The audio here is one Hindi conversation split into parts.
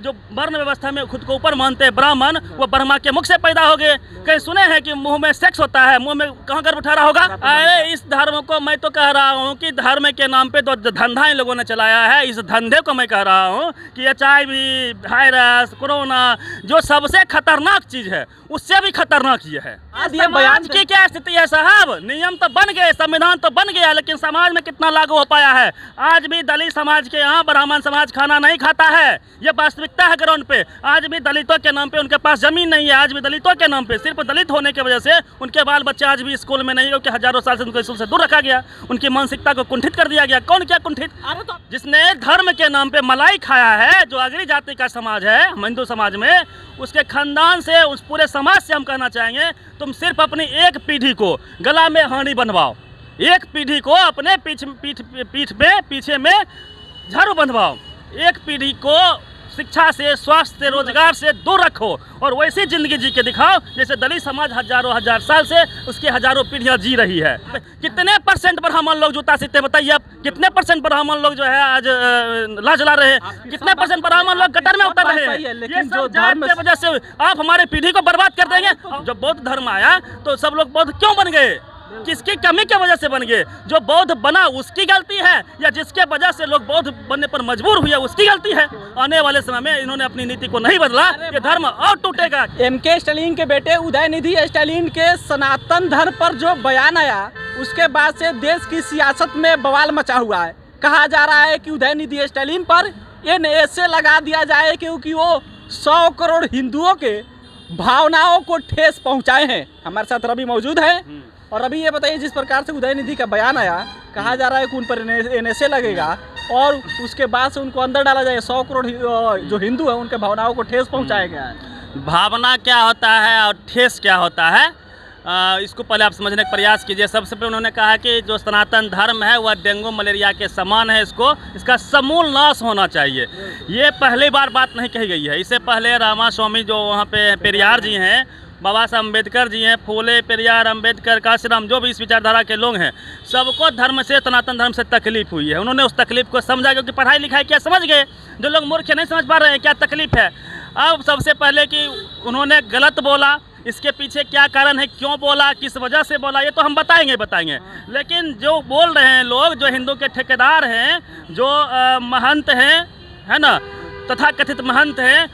जो वर्ण व्यवस्था में खुद को ऊपर मानते हैं ब्राह्मण, वो ब्रह्मा के मुख से पैदा हो गए। कहीं सुने हैं कि मुंह में सेक्स होता है? मुंह में कहाँ गर्भ उठा रहा होगा? अरे इस धर्म को मैं तो कह रहा हूँ कि धर्म के नाम पे तो धंधा इन लोगों ने चलाया है। इस धंधे को मैं कह रहा हूँ कि HIV, वायरस, कोरोना जो सबसे खतरनाक चीज है उससे भी खतरनाक ये है। समाज की क्या स्थिति है साहब? नियम तो बन गए, संविधान तो बन गया, लेकिन समाज में कितना लागू हो पाया है? आज भी दलित समाज के यहाँ ब्राह्मण समाज खाना नहीं खाता है, ये वास्तविकता है ग्राउंड पे। आज भी दलितों के नाम पे उनके पास जमीन नहीं है, आज भी दलितों के नाम पे सिर्फ दलित होने की वजह से उनके बाल बच्चे आज भी स्कूल में नहीं, क्योंकि हजारों साल से उनको स्कूल से दूर रखा गया, उनकी मानसिकता को कुंठित कर दिया गया। कौन क्या कुंठित? जिसने धर्म के नाम पे मलाई खाया है, जो अग्री जाति का समाज है हिंदू समाज में, उसके खानदान से, उस पूरे समाज से हम कहना चाहेंगे, तुम सिर्फ अपनी एक पीढ़ी को गला में हांडी बनवाओ, एक पीढ़ी को अपने पीछे में झाड़ू बंधवाओ, एक पीढ़ी को शिक्षा से, स्वास्थ्य से, रोजगार से दूर रखो और वैसी जिंदगी जी के दिखाओ जैसे दलित समाज हजार साल से उसकी हजारों पीढ़ियां जी रही है। कितने % ब्राह्मण लोग जूता सीते बताइए आप? कितने % ब्राह्मण लोग जो है आज लाज जला रहे हैं? कितने % ब्राह्मण लोग कतर में उतर रहे हैं? लेकिन जो धर्म की वजह से आप हमारे पीढ़ी को बर्बाद कर देंगे। जब बौद्ध धर्म आया तो सब लोग बौद्ध क्यों बन गए? किसकी कमी की वजह से बन गए? जो बौद्ध बना उसकी गलती है या जिसके वजह से लोग बौद्ध बनने पर मजबूर हुए उसकी गलती है? आने वाले समय में इन्होंने अपनी नीति को नहीं बदला, ये धर्म और टूटेगा। MK स्टालिन के बेटे उदयनिधि स्टालिन के सनातन धर्म पर जो बयान आया, उसके बाद से देश की सियासत में बवाल मचा हुआ है। कहा जा रहा है कि उदयनिधि स्टालिन पर NSA लगा दिया जाए क्योंकि वो 100 करोड़ हिंदुओं के भावनाओं को ठेस पहुँचाए हैं। हमारे साथ रवि मौजूद है। और अभी ये बताइए, जिस प्रकार से उदयनिधि का बयान आया, कहा जा रहा है कि उन पर NSA लगेगा और उसके बाद से उनको अंदर डाला जाए, 100 करोड़ जो हिंदू है उनके भावनाओं को ठेस पहुंचाया गया है। भावना क्या होता है और ठेस क्या होता है, इसको पहले आप समझने का प्रयास कीजिए। सबसे पहले उन्होंने कहा कि जो सनातन धर्म है वह डेंगू मलेरिया के समान है, इसका समूल नाश होना चाहिए। ये पहली बार बात नहीं कही गई है। इससे पहले रामास्वामी जो वहाँ पे पेरियार जी हैं, बाबा साहब अम्बेडकर जी हैं, फूले, पेरियार, अम्बेडकर, काशीराम, जो भी इस विचारधारा के लोग हैं, सबको धर्म से, सनातन धर्म से तकलीफ हुई है। उन्होंने उस तकलीफ को समझा, क्योंकि पढ़ाई लिखाई क्या समझ गए। जो लोग मूर्ख नहीं समझ पा रहे हैं क्या तकलीफ है। अब सबसे पहले कि उन्होंने गलत बोला, इसके पीछे क्या कारण है, क्यों बोला, किस वजह से बोला, ये तो हम बताएंगे। लेकिन जो बोल रहे हैं लोग, जो हिंदू के ठेकेदार हैं, जो महंत हैं, है ना, तथाकथित महंत हैं,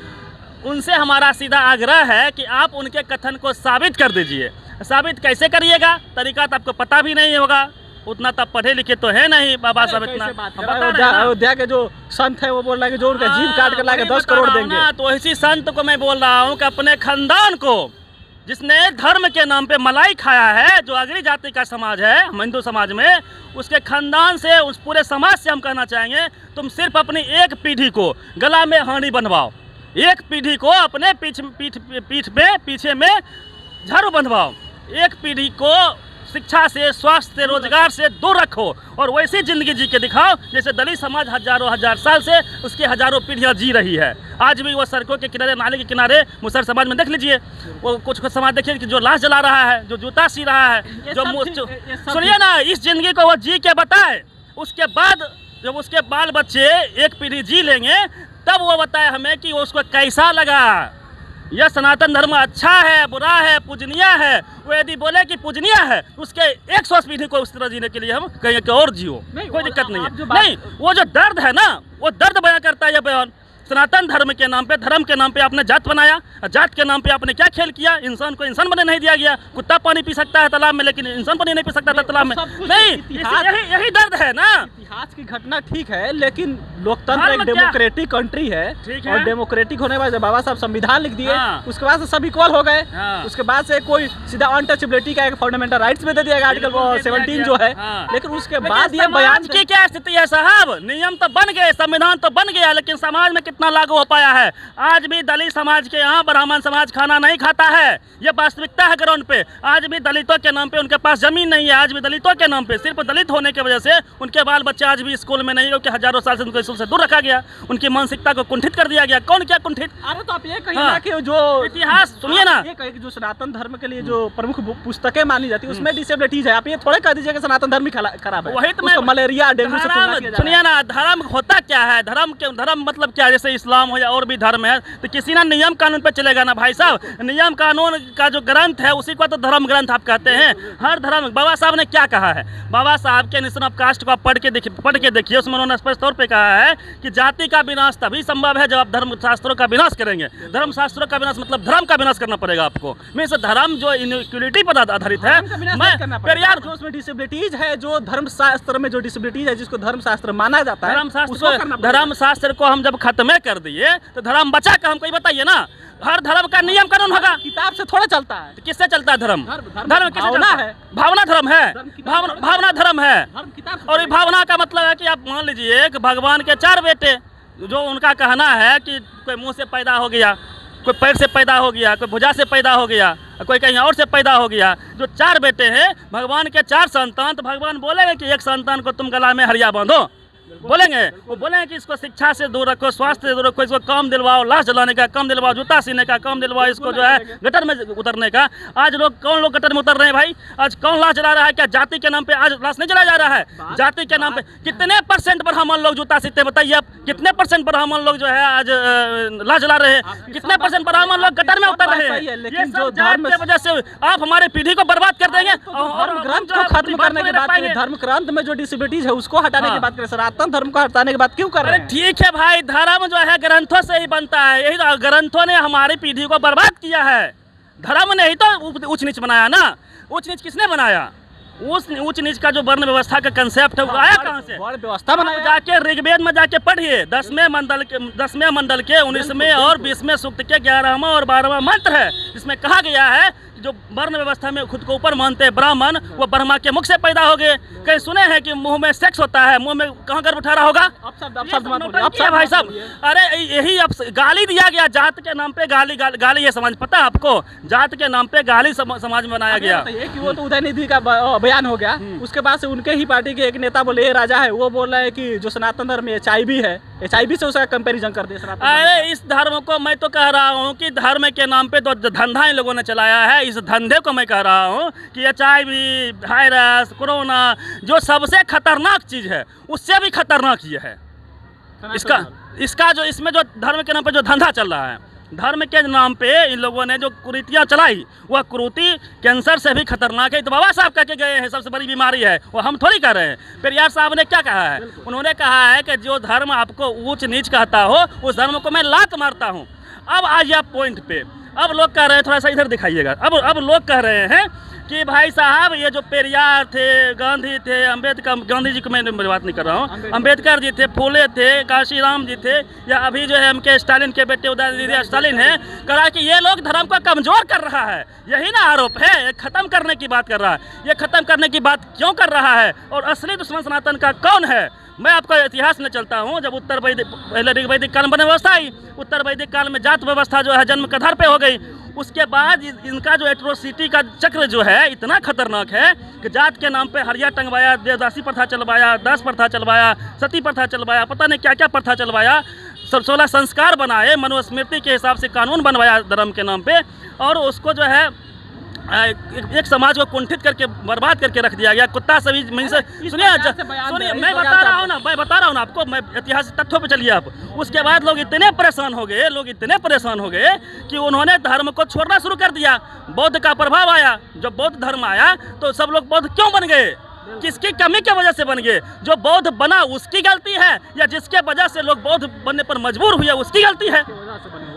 उनसे हमारा सीधा आग्रह है कि आप उनके कथन को साबित कर दीजिए। साबित कैसे करिएगा? तरीका तो आपको पता भी नहीं होगा, उतना तब पढ़े लिखे तो है नहीं बाबा साहब। इतना अयोध्या के जो संत है वो बोल रहा है कि जो उनका जीव काट कर लाके 10 करोड़ देंगे। तो इसी संत को मैं बोल रहा हूँ कि अपने खानदान को, जिसने धर्म के नाम पे मलाई खाया है, जो अग्री जाति का समाज है हिंदू समाज में, उसके खानदान से, उस पूरे समाज से हम कहना चाहेंगे, तुम सिर्फ अपनी एक पीढ़ी को गला में हांडी बनवाओ, एक पीढ़ी को अपने पीछे में झाड़ू बंधवाओ, एक पीढ़ी को शिक्षा से, स्वास्थ्य से, रोजगार से दूर रखो और वैसी जिंदगी जी के दिखाओ जैसे दलित समाज हजार साल से उसकी हजारों पीढ़ियां जी रही है। आज भी वो सड़कों के किनारे, नाले के किनारे, मुसहर समाज में देख लीजिए, वो कुछ समाज देखिए कि जो लाश जला रहा है, जो जूता सी रहा है, जो सुनिए ना, इस जिंदगी को वो जी के बताए। उसके बाद जब उसके बाल बच्चे एक पीढ़ी जी लेंगे, तब वो बताए हमें कि उसको कैसा लगा, यह सनातन धर्म अच्छा है, बुरा है, पूजनीय है। वो यदि बोले कि पूजनीय है, उसके 100 पीढ़ी को उस तरह जीने के लिए हम कहेंगे कि और जियो, कोई दिक्कत नहीं है। नहीं, वो जो दर्द है ना, वो दर्द बयां करता है यह बयान। सनातन धर्म के नाम पे, धर्म के नाम पे आपने जात बनाया, जात के नाम पे आपने क्या खेल किया? इंसान को इंसान बनने नहीं दिया गया। कुत्ता पानी पी सकता है तालाब में, लेकिन इंसान पानी नहीं पी सकता था तालाब में। नहीं, यही दर्द है ना। इतिहास की घटना ठीक है, लेकिन लोकतंत्र एक डेमोक्रेटिक कंट्री है और डेमोक्रेटिक होने के बाद बाबा साहब संविधान लिख दिए, उसके बाद से सब इक्वल हो गए। उसके बाद से कोई सीधा अनटचेबिलिटी का एक फंडामेंटल राइट्स में दे दिया आर्टिकल 17 जो है। लेकिन उसके बाद ये बयान की क्या स्थिति है साहब? नियम तो बन गए, संविधान तो बन गया, लेकिन समाज में कितना लागू हो पाया है? आज भी दलित समाज के यहाँ ब्राह्मण समाज खाना नहीं खाता है, ये वास्तविकता है ग्राउंड पे। आज भी दलितों के नाम पे उनके पास जमीन नहीं है, आज भी दलितों के नाम पे सिर्फ दलित होने की वजह से उनके बाल बच्चे आज भी स्कूल में नहीं, क्योंकि हजारों साल से उनको स्कूल से दूर रखा गया, उनकी मानसिकता को कुंठित कर दिया गया। कौन क्या कुंठित? अरे तो आप ये कहिए ना कि जो इतिहास सुनिए ना, ये कहिए कि जो सनातन धर्म के लिए जो प्रमुख पुस्तकें मानी जाती है उसमें डिसेबिलिटीज है, आप ये थोड़े कह दीजिए कि सनातन धर्म ही खराब है। वही तो मलेरिया, डेंगू से सुनिए ना, धर्म होता क्या है? धर्म मतलब क्या? जैसे इस्लाम हो या और भी धर्म है, तो किसी ना नियम कानून पे चलेगा ना भाई साहब। नियम कानून का जो ग्रंथ है उसी को तो धर्म ग्रंथ आप कहते हैं। हर धर्म, बाबा साहब ने क्या कहा है, बाबा साहब के नेशन ऑफ कास्ट को आप पढ़ के देखिए, उसमें उन्होंने स्पष्ट तौर पे कहा है कि जाति का विनाश तभी संभव है जब आप धर्म शास्त्रों का विनाश करेंगे। धर्म शास्त्रों का विनाश मतलब धर्म का विनाश करना पड़ेगा आपको। मीन्स धर्म जो इनइक्वलिटी पर आधारित है, फिर यार जो उसमें डिसेबिलिटीज है, जो धर्म शास्त्र में जो डिसेबिलिटीज है जिसको धर्म शास्त्र माना जाता है, धर्म शास्त्र को हम जब खत्म कर दिए तो धर्म बचा का हमको बताइए ना। हर धर्म का नियम कानून होगा, किताब से थोड़ा चलता है। तो किससे चलता है धर्म? धर्म किससे भावना चलता है, भावना धर्म है, भावना धर्म है। और ये भावना का मतलब है कि आप मान लीजिए कि भगवान के 4 बेटे, जो उनका कहना है कि कोई मुंह से पैदा हो गया, कोई पैर से पैदा हो गया, कोई भुजा से पैदा हो गया, कोई कहीं और से पैदा हो गया। जो 4 बेटे हैं भगवान के 4 संतान, तो भगवान बोलेंगे कि एक संतान को तुम गला में हरिया बांधो, बोलेंगे वो बोलेंगे कि इसको शिक्षा से दूर रखो, स्वास्थ्य से दूर रखो, इसको काम दिलवाओ, लाश जलाने का काम दिलवाओ, जूता सीने का काम दिलवाओ, इसको जो है गटर में उतरने का। आज कौन लोग गटर में उतर रहे हैं भाई? आज कौन लाश जला रहा है? क्या जाति के नाम पे आज लाश नहीं जलाया जा रहा है? जाति के नाम पे कितने % ब्राह्मण लोग जूता सीते बताइए आप? कितने % ब्राह्मण लोग जो है आज लाश जला रहे हैं? कितने % ब्राह्मण लोग गटर में उतर रहे हैं? लेकिन जो धर्म की वजह से आप हमारी पीढ़ी को बर्बाद कर देंगे। और ग्रंथ को खत्म करने की बात करें, धर्म ग्रंथ में जो डिसेबिलिटीज है उसको हटाने की बात करें, सनातन धर्म को हटाने की बात क्यों कर रहे हैं? ठीक है भाई, धर्म जो है ग्रंथों से ही बनता है। यही ग्रंथों ने हमारी पीढ़ी को बर्बाद किया है। धर्म ने ही तो ऊंच नीच बनाया ना। ऊंच नीच किसने बनाया? उस ऊंच नीच का जो वर्ण व्यवस्था का कंसेप्ट है वो आया कहाँ से? वर्ण व्यवस्था बनाया। जाके ऋग्वेद में जाके पढ़िए, 10वें मंडल के 19वें और 20वें सूक्त के 11वां और 12वां मंत्र है, जिसमें कहा गया है जो वर्ण व्यवस्था में खुद को ऊपर मानते हैं ब्राह्मण, वो ब्रह्मा के मुख से पैदा हो गए। कहीं सुने हैं कि मुंह में सेक्स होता है? मुंह में कहाँ गर्भ उठा रहा होगा? भाई साहब, अरे यही अब गाली दिया गया, जात के नाम पे गाली ये समाज, पता है आपको? जात के नाम पे गाली समाज में बनाया गया। कि वो तो उदयनिधि का बयान हो गया, उसके बाद से उनके ही पार्टी के एक नेता बोले, ये राजा है, वो बोल रहा है कि जो सनातन धर्म में HIV है, HIV से उसका कंपैरिजन कर दिया। अरे इस धर्म को मैं तो कह रहा हूँ कि धर्म के नाम पे तो धंधा इन लोगों ने चलाया है। इस धंधे को मैं कह रहा हूँ कि HIV, वायरस, कोरोना जो सबसे खतरनाक चीज है, उससे भी खतरनाक ये है। इसका जो इसमें जो धर्म के नाम पे जो धंधा चल रहा है, धर्म के नाम पे इन लोगों ने जो कुरीतियाँ चलाई, वह कुरीति कैंसर से भी खतरनाक है। तो बाबा साहब कह के गए हैं सबसे बड़ी बीमारी है, वो हम थोड़ी कह रहे हैं। पेरियार साहब ने क्या कहा है? उन्होंने कहा है कि जो धर्म आपको ऊंच नीच कहता हो, उस धर्म को मैं लात मारता हूँ। अब आइए आप पॉइंट पे। अब लोग कह रहे हैं, थोड़ा सा इधर दिखाइएगा। अब लोग कह रहे हैं कि भाई साहब ये जो पेरियार थे, गांधी थे, अम्बेडकर, गांधी जी को मैं बात नहीं कर रहा हूँ, अम्बेडकर जी थे, फूले थे, काशीराम जी थे, या अभी जो है MK स्टालिन के बेटे उदयनिधि स्टालिन है, कहा कि ये लोग धर्म को कमजोर कर रहा है। यही ना आरोप है, खत्म करने की बात कर रहा है। ये खत्म करने की बात क्यों कर रहा है? और असली दुश्मन सनातन का कौन है? मैं आपको इतिहास में चलता हूँ। जब उत्तर वैदिक, पहले ऋग्वैदिक काल में व्यवस्था आई, उत्तर वैदिक काल में जात व्यवस्था जो है जन्म के आधार पे हो गई। उसके बाद इनका जो एट्रोसिटी का चक्र जो है इतना खतरनाक है कि जात के नाम पे हरिया टंगवाया, देवदासी प्रथा चलवाया, दास प्रथा चलवाया, सती प्रथा चलवाया, पता नहीं क्या क्या प्रथा चलवाया, 16 संस्कार बनाए, मनुस्मृति के हिसाब से कानून बनवाया धर्म के नाम पे, और उसको जो है एक समाज को कुंठित करके बर्बाद करके रख दिया गया। कुत्ता सभी सुनिए, मैं बता रहा हूँ ना आपको, मैं ऐतिहासिक तथ्यों पे चलिए आप। उसके बाद लोग इतने परेशान हो गए कि उन्होंने धर्म को छोड़ना शुरू कर दिया। बौद्ध का प्रभाव आया, जब बौद्ध धर्म आया तो सब लोग बौद्ध क्यों बन गए? किसकी कमी की वजह से बन गए? जो बौद्ध बना उसकी गलती है, या जिसके वजह से लोग बौद्ध बनने पर मजबूर हुए उसकी गलती है?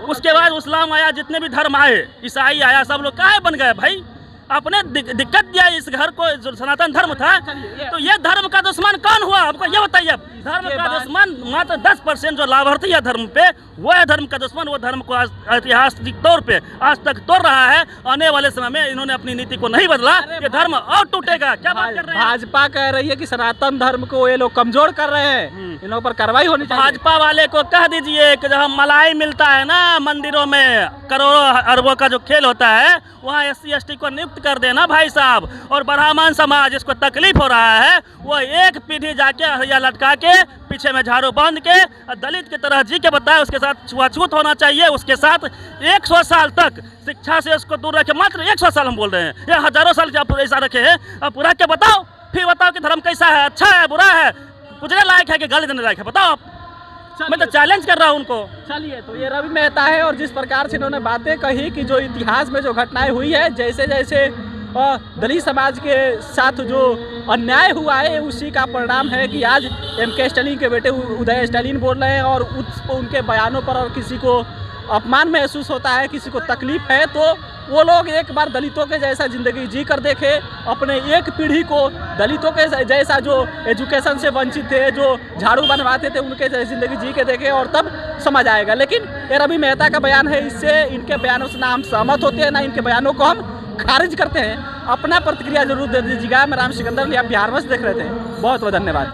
उसके बाद इस्लाम आया, जितने भी धर्म आए, ईसाई आया, सब लोग काहे बन गए भाई? अपने दिक्कत दिया इस घर को, जो सनातन धर्म था। तो ये धर्म का दुश्मन कौन हुआ? आपको ये बताइए। धर्म का दुश्मन मात्र 10% जो लाभार्थी है धर्म पे, वो है धर्म का दुश्मन। वो धर्म को ऐतिहासिक तौर पे आज तक तोड़ रहा है। आने वाले समय में इन्होंने अपनी नीति को नहीं बदला, ये धर्म और टूटेगा। क्या बात कर रहे हैं? भाजपा कह रही है कि सनातन धर्म को ये लोग कमजोर कर रहे हैं, इन लोगों पर कार्रवाई होनी चाहिए। भाजपा वाले को कह दीजिए कि जहाँ मलाई मिलता है ना मंदिरों में, करोड़ों अरबों का जो खेल होता है, वहाँ SC ST को नियुक्त कर देना भाई साहब। और ब्राह्मण समाज जिसको तकलीफ हो रहा है, वो एक पीढ़ी जाके हरिया लटका के, पीछे में झाड़ू बांध के, दलित की तरह जी के बताए, उसके साथ छुआछूत होना चाहिए। उसके साथ 100 साल तक शिक्षा से उसको दूर रखे। मात्र 100 साल हम बोल रहे हैं, या हजारों साल के आप ऐसा रखे हैं। अब पूरा के बताओ, फिर बताओ कि धर्म कैसा है, अच्छा है, बुरा है, कुचले लायक है कि गाली देने लायक है? बताओ आप। मैं तो चैलेंज कर रहा हूँ उनको। चलिए, तो ये रवि मेहता है और जिस प्रकार से इन्होंने बातें कही कि जो इतिहास में जो घटनाएं हुई है, जैसे जैसे दलित समाज के साथ जो अन्याय हुआ है, उसी का परिणाम है कि आज MK स्टालिन के बेटे उदय स्टालिन बोल रहे हैं और उनके बयानों पर और किसी को अपमान महसूस होता है, किसी को तकलीफ है, तो वो लोग एक बार दलितों के जैसा ज़िंदगी जी कर देखे, अपने एक पीढ़ी को दलितों के जैसा जो एजुकेशन से वंचित थे, जो झाड़ू बनवाते थे, उनके जैसी ज़िंदगी जी के देखे और तब समझ आएगा। लेकिन ये रवि मेहता का बयान है, इससे इनके बयानों से ना हम सहमत होते हैं, ना इनके बयानों को हम खारिज करते हैं। अपना प्रतिक्रिया जरूर दे दीजिएगा। मैं राम सिकंदर, आप बिहार में देख रहे थे। बहुत बहुत धन्यवाद।